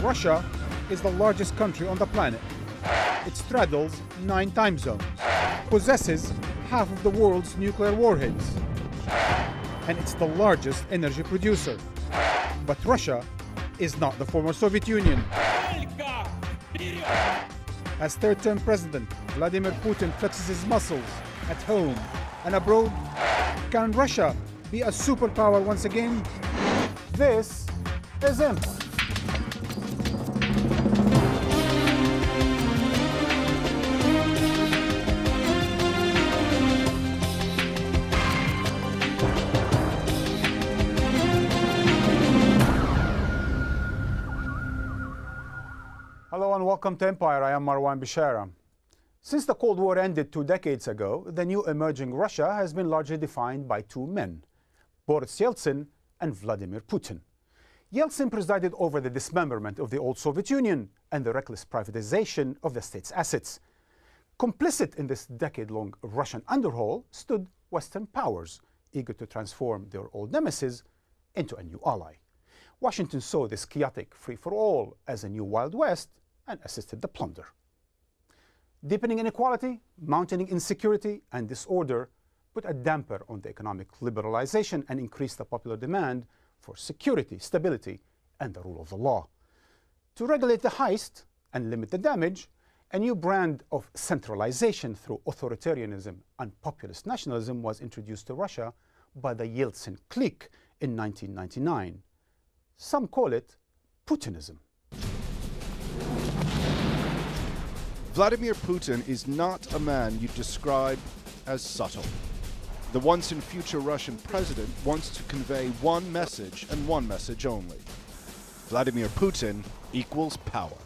Russia is the largest country on the planet. It straddles 9 time zones, possesses half of the world's nuclear warheads, and it's the largest energy producer. But Russia is not the former Soviet Union. As third-term president, Vladimir Putin flexes his muscles at home and abroad. Can Russia be a superpower once again? This is him. Hello and welcome to Empire. I am Marwan Bishara. Since the Cold War ended 2 decades ago, the new emerging Russia has been largely defined by 2 men, Boris Yeltsin and Vladimir Putin. Yeltsin presided over the dismemberment of the old Soviet Union and the reckless privatization of the state's assets. Complicit in this decade-long Russian underhaul stood Western powers, eager to transform their old nemesis into a new ally. Washington saw this chaotic free-for-all as a new Wild West and assisted the plunder. Deepening inequality, mounting insecurity and disorder put a damper on the economic liberalization and increased the popular demand for security, stability, and the rule of the law. To regulate the heist and limit the damage, a new brand of centralization through authoritarianism and populist nationalism was introduced to Russia by the Yeltsin clique in 1999. Some call it Putinism. Vladimir Putin is not a man you'd describe as subtle. The once and future Russian president wants to convey one message and one message only. Vladimir Putin equals power.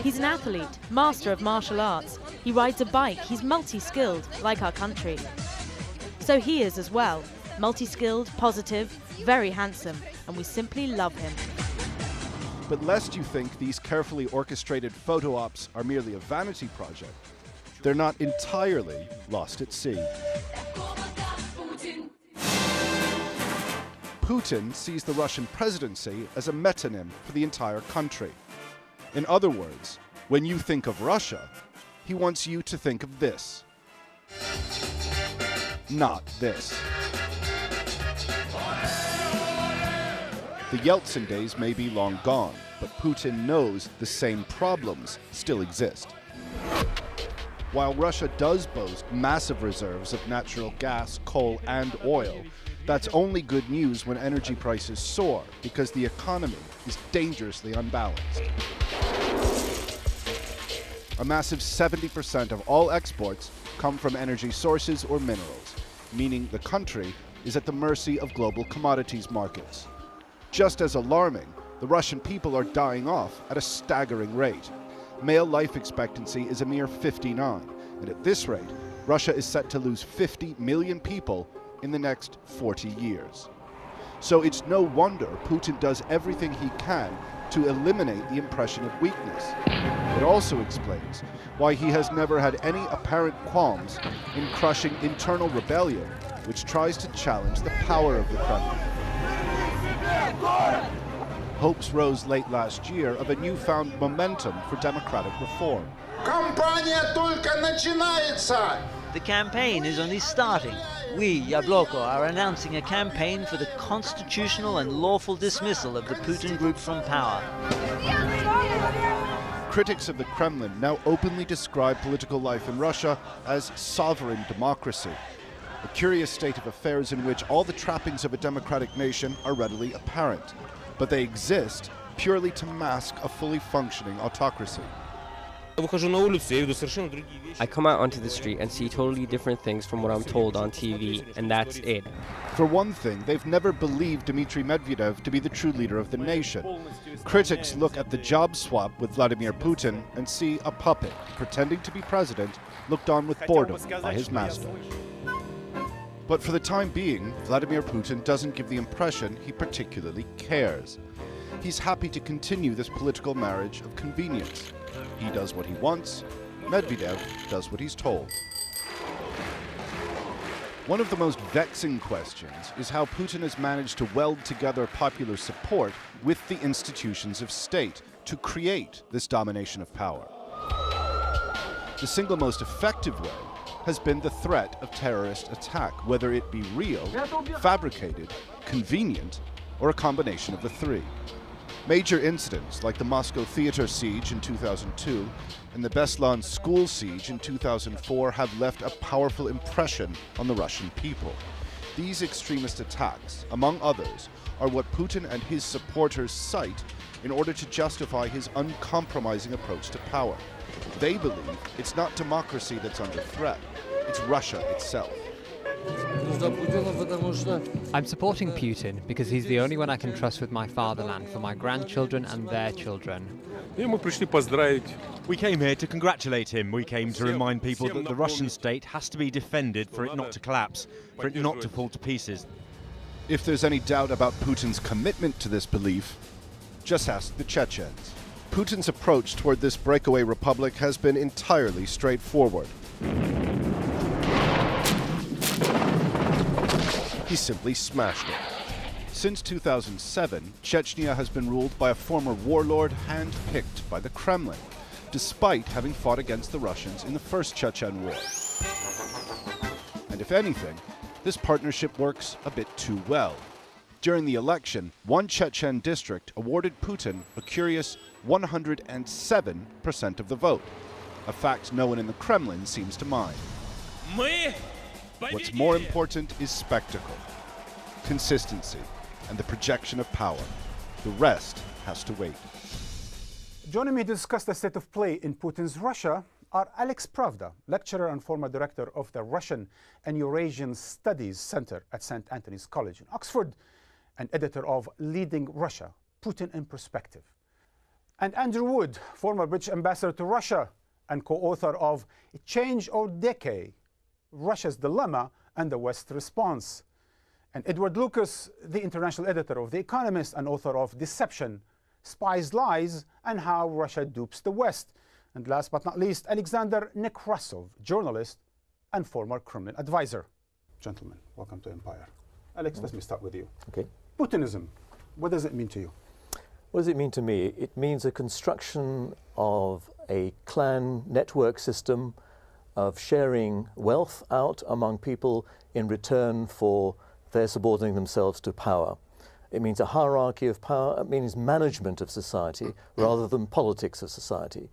He's an athlete, master of martial arts. He rides a bike, he's multi-skilled, like our country. So he is as well. Multi-skilled, positive, very handsome, and we simply love him. But lest you think these carefully orchestrated photo ops are merely a vanity project, they're not entirely lost at sea. Putin sees the Russian presidency as a metonym for the entire country. In other words, when you think of Russia, he wants you to think of this. Not this. The Yeltsin days may be long gone, but Putin knows the same problems still exist. While Russia does boast massive reserves of natural gas, coal, and oil, that's only good news when energy prices soar because the economy is dangerously unbalanced. A massive 70% of all exports come from energy sources or minerals, meaning the country is at the mercy of global commodities markets. Just as alarming, the Russian people are dying off at a staggering rate. Male life expectancy is a mere 59, and at this rate, Russia is set to lose 50 million people in the next 40 years. So it's no wonder Putin does everything he can to eliminate the impression of weakness. It also explains why he has never had any apparent qualms in crushing internal rebellion, which tries to challenge the power of the Kremlin. Hopes rose late last year of a newfound momentum for democratic reform. The campaign is only starting. We, Yabloko, are announcing a campaign for the constitutional and lawful dismissal of the Putin group from power. Critics of the Kremlin now openly describe political life in Russia as sovereign democracy, a curious state of affairs in which all the trappings of a democratic nation are readily apparent, but they exist purely to mask a fully functioning autocracy. I come out onto the street and see totally different things from what I'm told on TV, and that's it. For one thing, they've never believed Dmitry Medvedev to be the true leader of the nation. Critics look at the job swap with Vladimir Putin and see a puppet pretending to be president, looked on with boredom by his master. But for the time being, Vladimir Putin doesn't give the impression he particularly cares. He's happy to continue this political marriage of convenience. He does what he wants, Medvedev does what he's told. One of the most vexing questions is how Putin has managed to weld together popular support with the institutions of state to create this domination of power. The single most effective way has been the threat of terrorist attack, whether it be real, fabricated, convenient, or a combination of the three. Major incidents like the Moscow theater siege in 2002 and the Beslan school siege in 2004 have left a powerful impression on the Russian people. These extremist attacks, among others, are what Putin and his supporters cite in order to justify his uncompromising approach to power. They believe it's not democracy that's under threat, it's Russia itself. I'm supporting Putin because he's the only one I can trust with my fatherland for my grandchildren and their children. We came here to congratulate him. We came to remind people that the Russian state has to be defended for it not to collapse, for it not to fall to pieces. If there's any doubt about Putin's commitment to this belief, just ask the Chechens. Putin's approach toward this breakaway republic has been entirely straightforward. He simply smashed it. Since 2007, Chechnya has been ruled by a former warlord hand-picked by the Kremlin, despite having fought against the Russians in the First Chechen War. And if anything, this partnership works a bit too well. During the election, one Chechen district awarded Putin a curious 107% of the vote, a fact no one in the Kremlin seems to mind. What's more important is spectacle, consistency, and the projection of power. The rest has to wait. Joining me to discuss the state of play in Putin's Russia are Alex Pravda, lecturer and former director of the Russian and Eurasian Studies Center at St. Anthony's College in Oxford, and editor of Leading Russia, Putin in Perspective. And Andrew Wood, former British ambassador to Russia and co-author of Change or Decay, Russia's Dilemma and the West's Response. And Edward Lucas, the international editor of The Economist and author of Deception, Spies, Lies, and How Russia Dupes the West. And last but not least, Alexander Nekrasov, journalist and former Kremlin advisor. Gentlemen, welcome to Empire. Alex, let me start with you. Okay. Putinism, what does it mean to you? What does it mean to me? It means a construction of a clan network system of sharing wealth out among people in return for their subordinating themselves to power. It means a hierarchy of power. It means management of society rather than politics of society.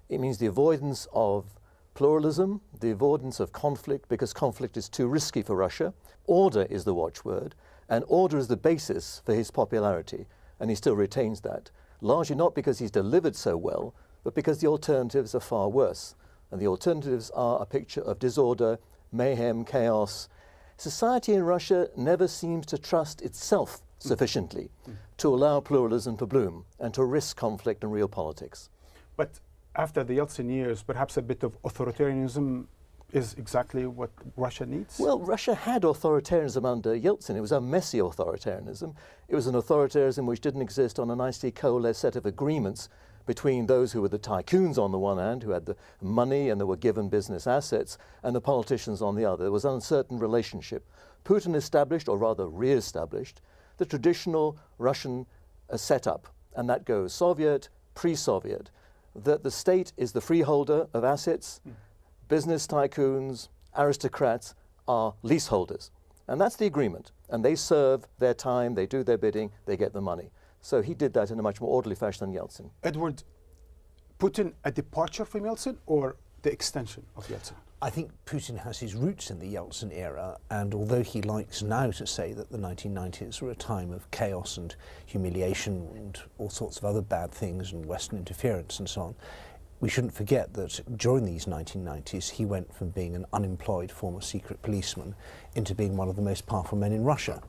It means the avoidance of pluralism, the avoidance of conflict, because conflict is too risky for Russia. Order is the watchword, and order is the basis for his popularity, and he still retains that, largely not because he's delivered so well, but because the alternatives are far worse. And the alternatives are a picture of disorder, mayhem, chaos. Society in Russia never seems to trust itself sufficiently to allow pluralism to bloom and to risk conflict and real politics. But after the Yeltsin years, perhaps a bit of authoritarianism is exactly what Russia needs? Well, Russia had authoritarianism under Yeltsin. It was a messy authoritarianism. It was an authoritarianism which didn't exist on a nicely coalesced set of agreements between those who were the tycoons on the one hand, who had the money and they were given business assets, and the politicians on the other. There was an uncertain relationship. Putin established, or rather re-established, the traditional Russian setup, and that goes Soviet, pre-Soviet, that the state is the freeholder of assets, business tycoons, aristocrats are leaseholders. And that's the agreement. And they serve their time, they do their bidding, they get the money. So he did that in a much more orderly fashion than Yeltsin. Edward, Putin a departure from Yeltsin or the extension of Yeltsin? I think Putin has his roots in the Yeltsin era, and although he likes now to say that the 1990s were a time of chaos and humiliation and all sorts of other bad things and Western interference and so on, we shouldn't forget that during these 1990s he went from being an unemployed former secret policeman into being one of the most powerful men in Russia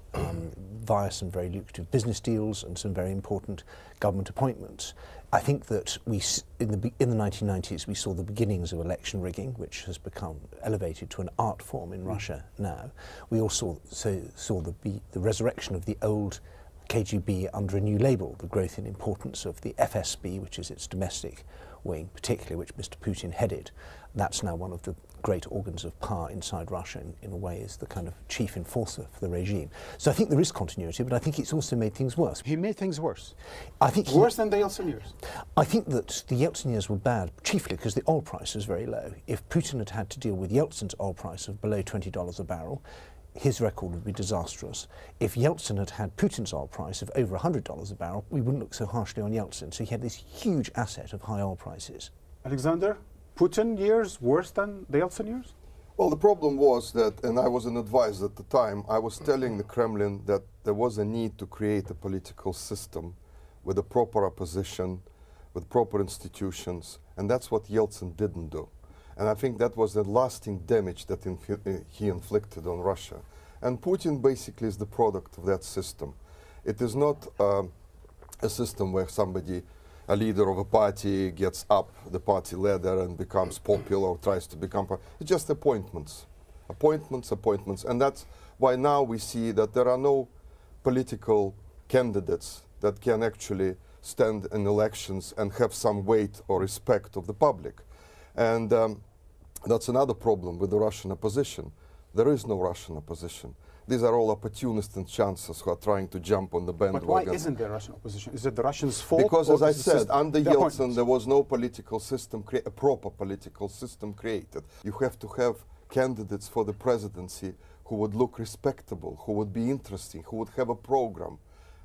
via some very lucrative business deals and some very important government appointments. I think that in the 1990s we saw the beginnings of election rigging, which has become elevated to an art form in Russia now. We also saw the resurrection of the old KGB under a new label, the growth in importance of the FSB, which is its domestic wing, particularly which Mr. Putin headed. That's now one of the great organs of power inside Russia, in a way is the kind of chief enforcer for the regime. So I think there is continuity, but I think it's also made things worse. He made things worse. I think worse than the Yeltsin years. I think that the Yeltsin years were bad, chiefly because the oil price was very low. If Putin had had to deal with Yeltsin's oil price of below $20 a barrel, his record would be disastrous. If Yeltsin had had Putin's oil price of over $100 a barrel, we wouldn't look so harshly on Yeltsin. So he had this huge asset of high oil prices. Alexander, Putin years worse than the Yeltsin years? Well, the problem was that, and I was an advisor at the time, I was telling the Kremlin that there was a need to create a political system with a proper opposition, with proper institutions, and that's what Yeltsin didn't do. And I think that was the lasting damage that he inflicted on Russia. And Putin basically is the product of that system. It is not a system where somebody, a leader of a party, gets up the party ladder and becomes popular or tries to become popular. It's just appointments. Appointments. And that's why now we see that there are no political candidates that can actually stand in elections and have some weight or respect of the public. And that's another problem with the Russian opposition. There is no Russian opposition. These are all opportunists and chancellors who are trying to jump on the bandwagon. But why isn't there Russian opposition? Is it the Russians' fault? Because, as I said, under Yeltsin there was no political system, a proper political system created. You have to have candidates for the presidency who would look respectable, who would be interesting, who would have a program.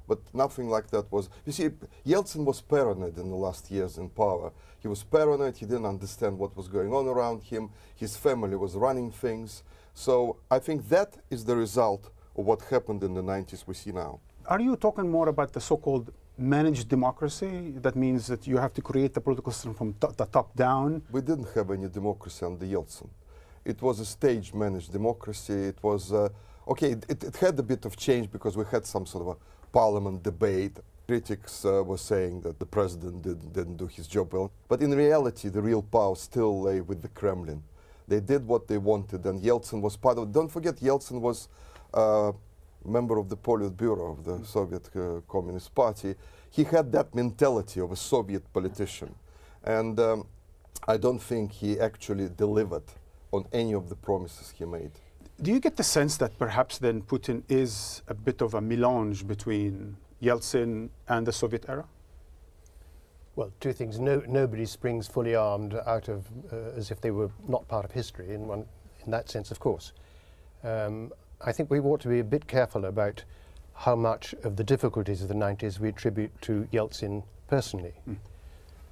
But nothing like that was. You see, Yeltsin was paranoid in the last years in power. He was paranoid, he didn't understand what was going on around him, his family was running things. So I think that is the result of what happened in the 90s we see now. Are you talking more about the so-called managed democracy? That means that you have to create the political system from the top down? We didn't have any democracy under Yeltsin. It was a stage managed democracy. It was, okay, it had a bit of change because we had some sort of a parliament debate. Critics were saying that the president didn't do his job well. But in reality, the real power still lay with the Kremlin. They did what they wanted, and Yeltsin was part of it. Don't forget, Yeltsin was a member of the Politburo of the Soviet Communist Party. He had that mentality of a Soviet politician. And I don't think he actually delivered on any of the promises he made. Do you get the sense that perhaps then Putin is a bit of a melange between Yeltsin and the Soviet era? Well, two things. Nobody springs fully armed out of as if they were not part of history in that sense, of course. I think we ought to be a bit careful about how much of the difficulties of the 90s we attribute to Yeltsin personally,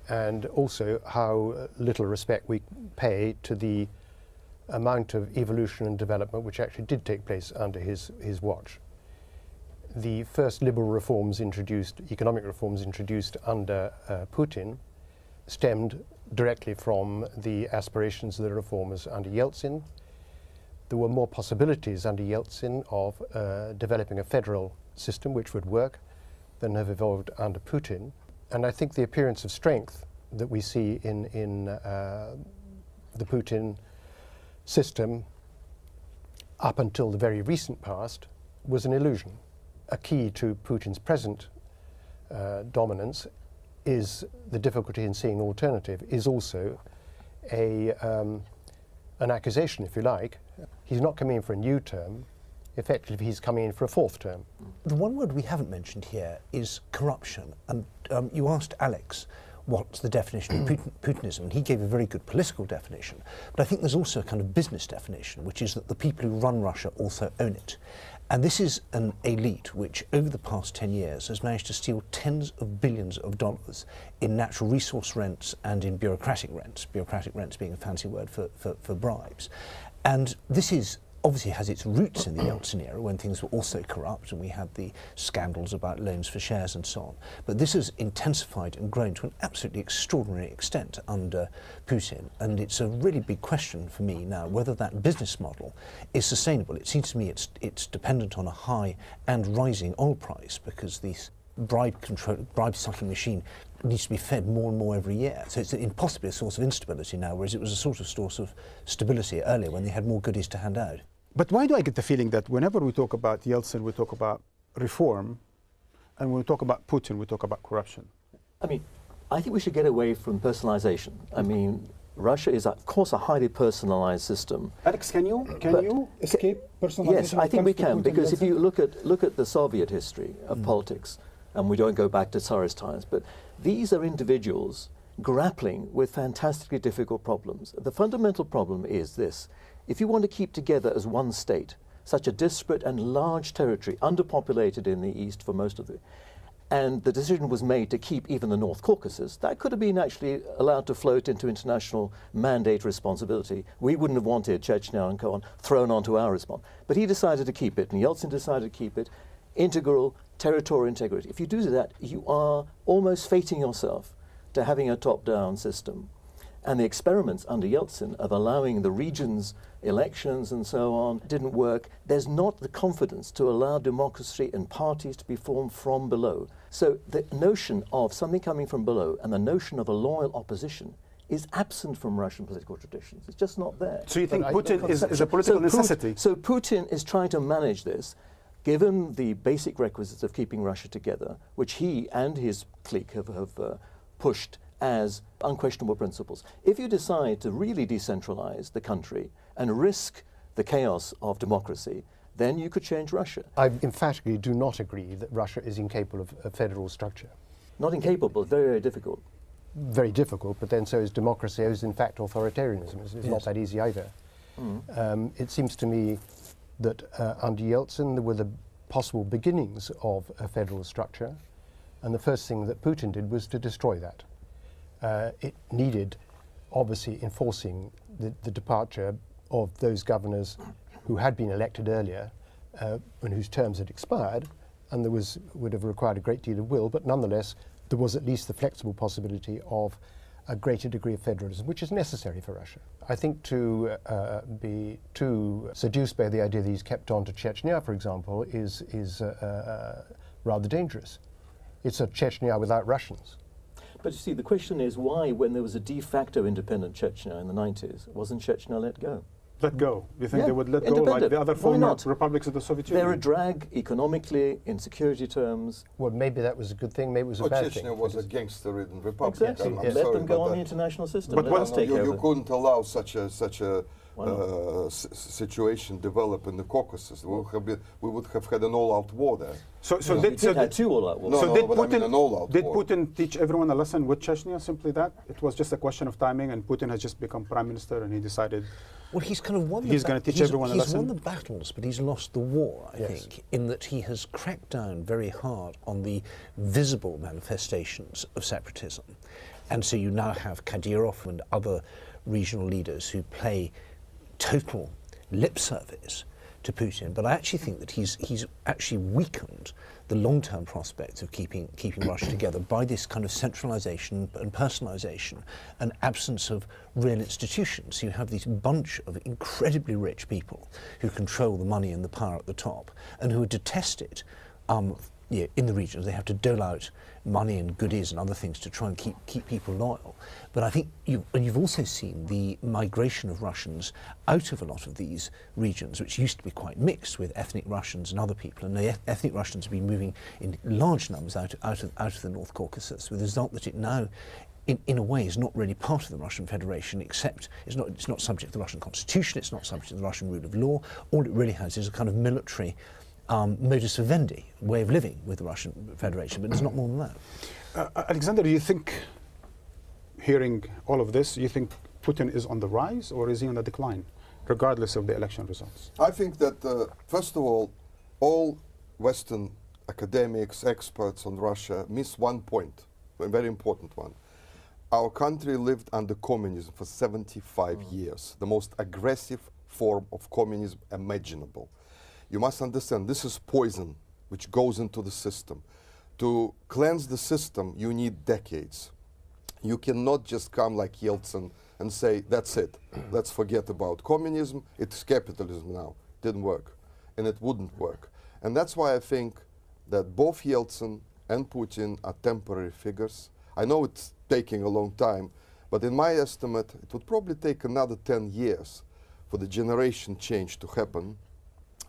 and also how little respect we pay to the amount of evolution and development which actually did take place under his watch. The first liberal reforms introduced, economic reforms introduced under Putin, stemmed directly from the aspirations of the reformers under Yeltsin. There were more possibilities under Yeltsin of developing a federal system which would work than have evolved under Putin. And I think the appearance of strength that we see in the Putin system up until the very recent past was an illusion. A key to Putin's present dominance is the difficulty in seeing an alternative, is also an accusation, if you like. He's not coming in for a new term. Effectively, he's coming in for a fourth term. The one word we haven't mentioned here is corruption. And you asked Alex what's the definition of Putinism, and he gave a very good political definition. But I think there's also a kind of business definition, which is that the people who run Russia also own it. And this is an elite which, over the past 10 years, has managed to steal tens of billions of dollars in natural resource rents and in bureaucratic rents being a fancy word for bribes. And this is obviously has its roots in the Yeltsin era, when things were also corrupt and we had the scandals about loans for shares and so on. But this has intensified and grown to an absolutely extraordinary extent under Putin. And it's a really big question for me now whether that business model is sustainable. It seems to me it's dependent on a high and rising oil price, because this bribe-sucking machine needs to be fed more and more every year. So it's possibly a source of instability now, whereas it was a sort of source of stability earlier when they had more goodies to hand out. But why do I get the feeling that whenever we talk about Yeltsin, we talk about reform, and when we talk about Putin, we talk about corruption? I mean, I think we should get away from personalization. I mean, Russia is, of course, a highly personalized system. Alex, can you escape personalization? Yes, I think we can, because if you look at the Soviet history of politics, and we don't go back to Tsarist times, but these are individuals grappling with fantastically difficult problems. The fundamental problem is this: if you want to keep together as one state, such a disparate and large territory, underpopulated in the east for most of it, and the decision was made to keep even the North Caucasus, that could have been actually allowed to float into international mandate responsibility. We wouldn't have wanted Chechnya and so on thrown onto our response. But he decided to keep it, and Yeltsin decided to keep it. Integral territorial integrity. If you do that, you are almost fating yourself to having a top-down system. And the experiments under Yeltsin of allowing the regions, elections and so on, didn't work. There's not the confidence to allow democracy and parties to be formed from below. So the notion of something coming from below and the notion of a loyal opposition is absent from Russian political traditions. It's just not there. So you think Putin is a political necessity? So Putin is trying to manage this, given the basic requisites of keeping Russia together, which he and his clique have pushed as unquestionable principles. If you decide to really decentralize the country and risk the chaos of democracy, then you could change Russia. I emphatically do not agree that Russia is incapable of a federal structure. Not incapable, very, very difficult. Very difficult, but then so is democracy, so is in fact authoritarianism. It's not that easy either. It seems to me that under Yeltsin there were the possible beginnings of a federal structure, and the first thing that Putin did was to destroy that. It needed, obviously, enforcing the departure of those governors who had been elected earlier and whose terms had expired, and there would have required a great deal of will, but nonetheless there was at least the flexible possibility of a greater degree of federalism, which is necessary for Russia. I think to be too seduced by the idea that he's kept on to Chechnya, for example, is rather dangerous. It's a Chechnya without Russians. But you see, the question is why, when there was a de facto independent Chechnya in the 90s, wasn't Chechnya let go? Let go? You think they would let go like the other former republics of the Soviet Union? They're a drag economically, in security terms. Well, maybe that was a good thing, maybe it was a bad thing. Chechnya was a gangster-ridden republic. Exactly. Let them go on the international system. But you couldn't allow such a situation develop in the Caucasus. We would have had an all-out war there. Did two all-out wars. Did Putin teach everyone a lesson with Chechnya? Simply that it was just a question of timing, and Putin has just become prime minister, and he decided. Well, he's kind of won. He's going to teach everyone a lesson. He's won the battles, but he's lost the war. I think, in that he has cracked down very hard on the visible manifestations of separatism, and so you now have Kadyrov and other regional leaders who play total lip service to Putin, but I actually think that he's actually weakened the long-term prospects of keeping Russia together by this kind of centralization and personalization and absence of real institutions. You have this bunch of incredibly rich people who control the money and the power at the top and who are detested in the regions. They have to dole out money and goodies and other things to try and keep people loyal. But I think you've also seen the migration of Russians out of a lot of these regions, which used to be quite mixed with ethnic Russians and other people. And the ethnic Russians have been moving in large numbers out of the North Caucasus, with the result that it now, in a way, is not really part of the Russian Federation, except it's not subject to the Russian Constitution, it's not subject to the Russian rule of law. All it really has is a kind of military modus vivendi, way of living with the Russian Federation, but it's not more than that. Alexander, do you think, hearing all of this, you think Putin is on the rise or is he on the decline, regardless of the election results? I think that, first of all Western academics, experts on Russia miss one point, a very important one. Our country lived under communism for 75 years, the most aggressive form of communism imaginable. You must understand, this is poison which goes into the system. To cleanse the system, you need decades. You cannot just come like Yeltsin and say, that's it, let's forget about communism, it's capitalism now. Didn't work, and it wouldn't work. And that's why I think that both Yeltsin and Putin are temporary figures. I know it's taking a long time, but in my estimate, it would probably take another 10 years for the generation change to happen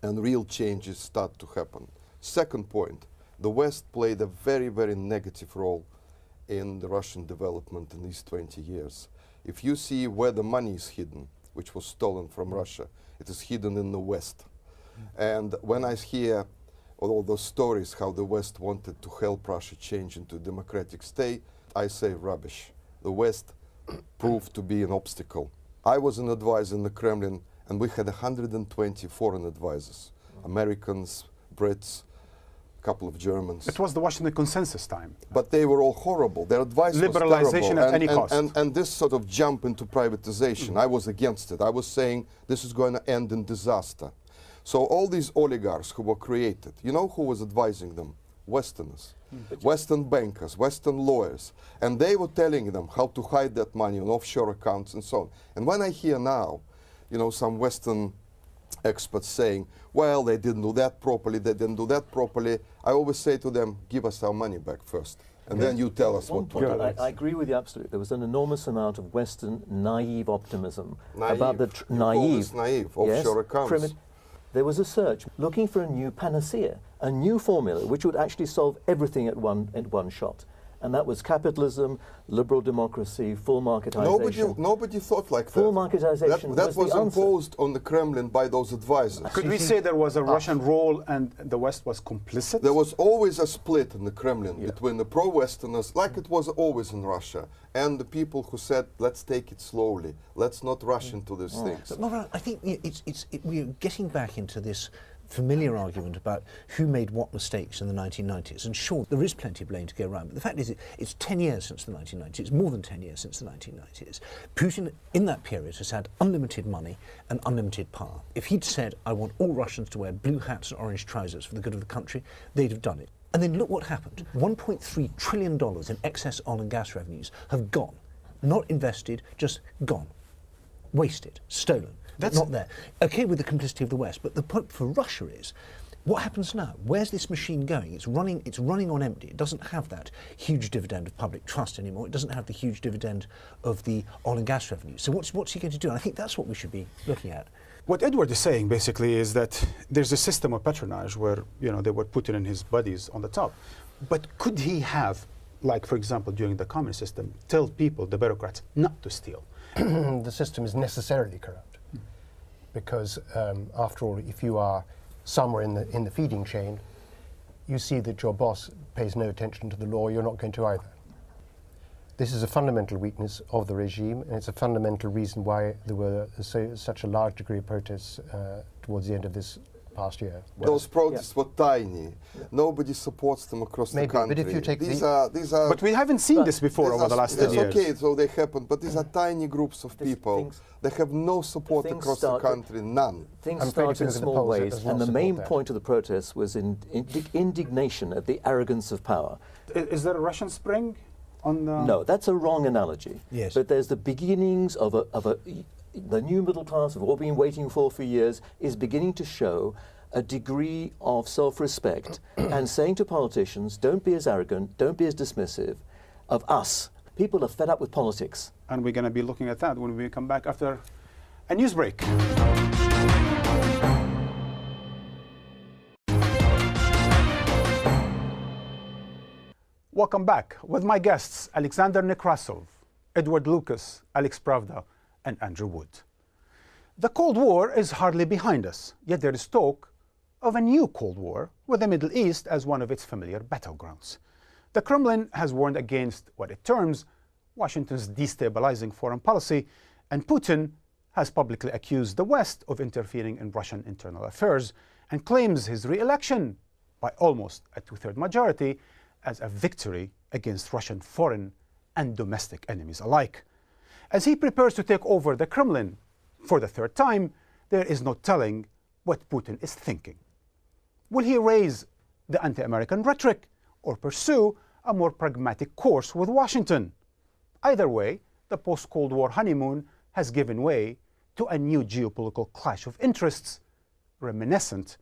and real changes start to happen. Second point, the West played a very, very negative role in the Russian development in these 20 years. If you see where the money is hidden, which was stolen from Russia, it is hidden in the West. And when I hear all those stories how the West wanted to help Russia change into a democratic state, I say rubbish. The West proved to be an obstacle. I was an advisor in the Kremlin, and we had 120 foreign advisors, Americans, Brits, a couple of Germans. It was the Washington Consensus time. But they were all horrible. Their advice was terrible. Liberalization at any cost. And this sort of jump into privatization, I was against it. I was saying this is going to end in disaster. So all these oligarchs who were created, you know who was advising them? Westerners, Western bankers, Western lawyers. And they were telling them how to hide that money on offshore accounts and so on. And when I hear now, you know, some Western experts saying, well, they didn't do that properly, they didn't do that properly, I always say to them, give us our money back first. And then you tell us what to do. I agree with you absolutely. There was an enormous amount of Western naive optimism about the naive offshore accounts. There was a search looking for a new panacea, a new formula which would actually solve everything at one shot. And that was capitalism, liberal democracy, full marketization. Nobody thought like that. Full marketization that was imposed on the Kremlin by those advisors. Could we say there was a Russian role and the West was complicit? There was always a split in the Kremlin between the pro-Westerners, like it was always in Russia, and the people who said, let's take it slowly, let's not rush into these things. But Laurent, I think we're getting back into this familiar argument about who made what mistakes in the 1990s. And sure, there is plenty of blame to go around, but the fact is it's 10 years since the 1990s. It's more than 10 years since the 1990s. Putin, in that period, has had unlimited money and unlimited power. If he'd said, I want all Russians to wear blue hats and orange trousers for the good of the country, they'd have done it. And then look what happened. $1.3 trillion in excess oil and gas revenues have gone. Not invested, just gone. Wasted, stolen. That's not there. Okay with the complicity of the West, but the point for Russia is, what happens now? Where's this machine going? It's running on empty. It doesn't have that huge dividend of public trust anymore. It doesn't have the huge dividend of the oil and gas revenue. So what's he going to do? And I think that's what we should be looking at. What Edward is saying basically is that there's a system of patronage where, you know, they were Putin and his buddies on the top. But could he have, like for example during the communist system, tell people, the bureaucrats, not to steal? The system is necessarily corrupt. Because after all, if you are somewhere in the feeding chain, you see that your boss pays no attention to the law, you're not going to either. This is a fundamental weakness of the regime, and it's a fundamental reason why there were such a large degree of protests towards the end of this past year. Those protests were tiny. Nobody supports them across the country. But if you take these are But we haven't seen this before over the last 10 years. It's okay, so they happen, but these are tiny groups of people. They have no support across the country, none. Things start in small ways, and the main point of the protests was indignation at the arrogance of power. Is there a Russian Spring on the... No, that's a wrong analogy. Yes. But there's the beginnings of the new middle class we've all been waiting for years is beginning to show a degree of self-respect and saying to politicians, don't be as arrogant, don't be as dismissive of us. People are fed up with politics. And we're going to be looking at that when we come back after a news break. Welcome back with my guests, Alexander Nekrasov, Edward Lucas, Alex Pravda, and Andrew Wood. The Cold War is hardly behind us, yet there is talk of a new Cold War with the Middle East as one of its familiar battlegrounds. The Kremlin has warned against what it terms Washington's destabilizing foreign policy, and Putin has publicly accused the West of interfering in Russian internal affairs and claims his re-election by almost a two-thirds majority as a victory against Russian foreign and domestic enemies alike. As he prepares to take over the Kremlin for the third time, there is no telling what Putin is thinking. Will he raise the anti-American rhetoric or pursue a more pragmatic course with Washington? Either way, the post-Cold War honeymoon has given way to a new geopolitical clash of interests, reminiscent